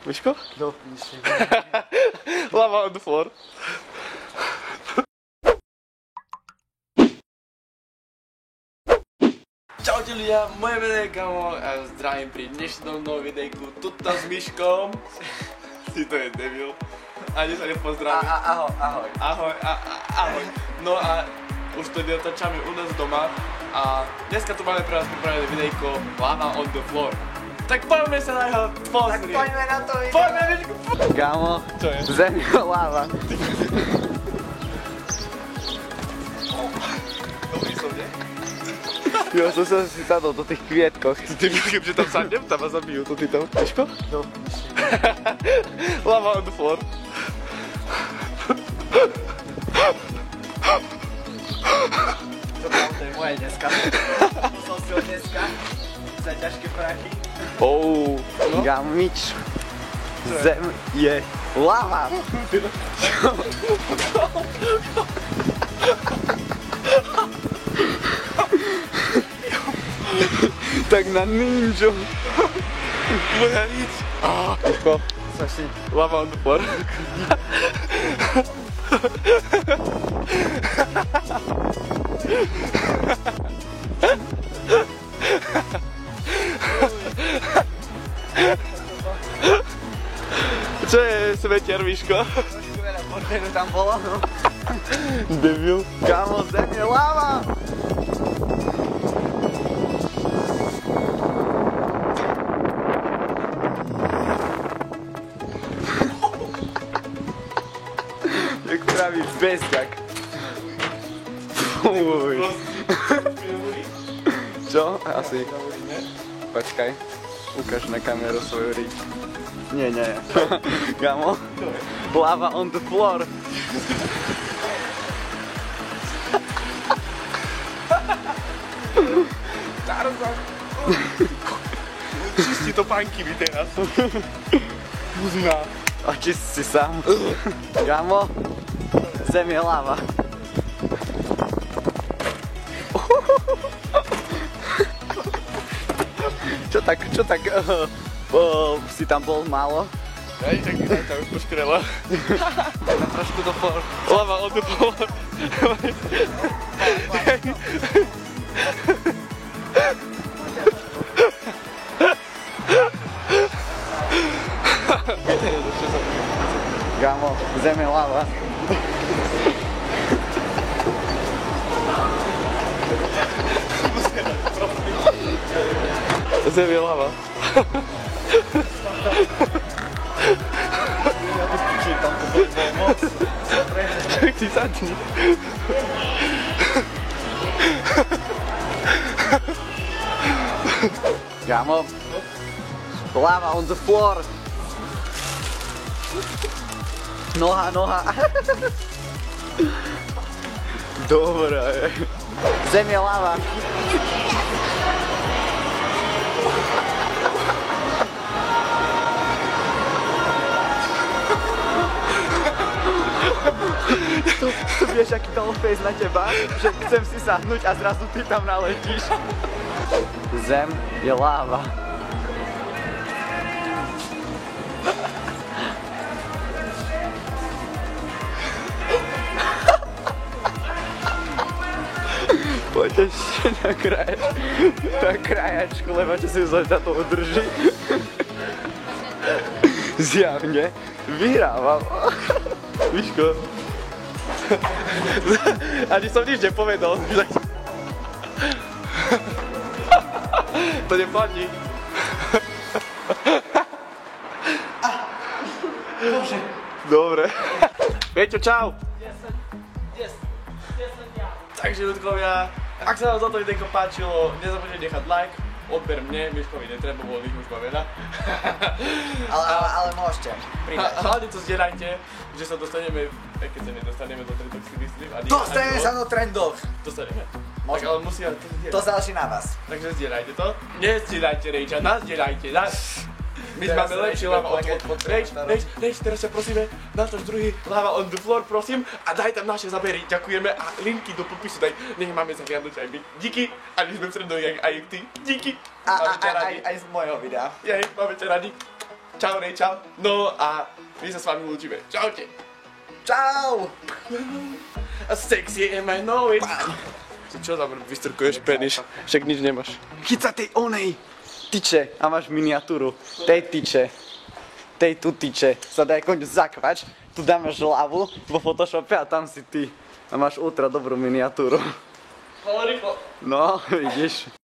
Miško? No, píši. Lava on the floor. Čaute ľudia, moje meno je Gamo a zdravím pri dnešnom novom videjku tuto s Miškom. Si to je debil. Ani sa nepozdravím. Ahoj. Ahoj. No a už to natáčame u nás doma a dneska tu máme pre vás pripravené videjko Lava on the floor. Tak poďme sa na jeho pozrieť. Tak poďme na to video. Poďme, Miško. Gamo, Čo je? zem je lava. Dobrý som, nie? Jo, som sa si sadol do tých kvietkoch. Ty keďže tam sadnem, tam ma zabijú, to ty tam. Miško? No, Lava on the floor. to je moje dneska. Som si ho dneska za ťažké prachy. No? Gamič, zem je lava. Tak na ninju. Moja nič. Miško, Cože? lava on the floor. Čo je smetiar, Miško? Trošku veľa porténu tam bolo, no. Debil. Kámo, zem je lava. Jak pravý bezďak. Fuj. Čo? Asi. Počkaj. Ukáž na kameru svoju riť. Nie. Kámo. Lava on the floor. Tarzan. Čistí to panky mi teraz. Uzná. Očist si sám. Kámo. Zem je lava. Čo tak? Si tam bol málo? Hej, tak mi tam už poškrela. Ideme trošku do floor. Lava on the floor. Kámo, zem je lava. Zem je lava. Tak si sadni. Kámo, lava on the floor. Noha. Dobre. Zem je lava. Tu vieš, aký dal face na teba, že chcem si sahnúť a zrazu ty tam naletíš. Zem je lava. Poď ešte na krajačku, lebo čo si za to udrží. Zjavne vyhrávam. Miško. Ani som nič nepovedal. To neplatí. Bože. Dobre. Peťo, čau. Takže ľudkovia, ak sa vám toto videjko páčilo, nezabudnite nechať like, odber mne, Miškovi netreba, bol ich už má veľa. Ale môžete pridať. Hlavne to zdieľajte, že sa dostaneme, keď sa nedostaneme do trendov, si myslím. Dostaneme sa do trendov. Dostaneme. Tak Možno. ale musíme to zdieľať. To záleží na vás. Takže zdieľajte to. Nezdieľajte Rejča, nás zdieľajte, nás. My Teraz máme lepšie Rejč lava on bude the floor. plakať Rejč, teraz sa prosíme, natoč druhý lava on the floor, prosím. A daj tam naše zábery, ďakujeme a linky do popisu daj. Nech máme sa viadoť aj my. Díky, a my sme v trendových aj ty. Díky. Máme ťa radi. Aj z mojho videa. Jej, máme ťa radi. Čau, Rej, čau. No a my sa s vami lúčime. Čaute. Čau! Sexy and I know it. Čo tam vystrkuješ penis? Však nič nemáš. Chyť sa tej onej tyče a máš miniatúru. Tej tyče. Tej tu tyče. Sa daj koň zakvač. Tu dáme hlavu vo Photoshope a tam si ty. A máš ultra dobrú miniatúru. Ale rýchlo. No, vidíš.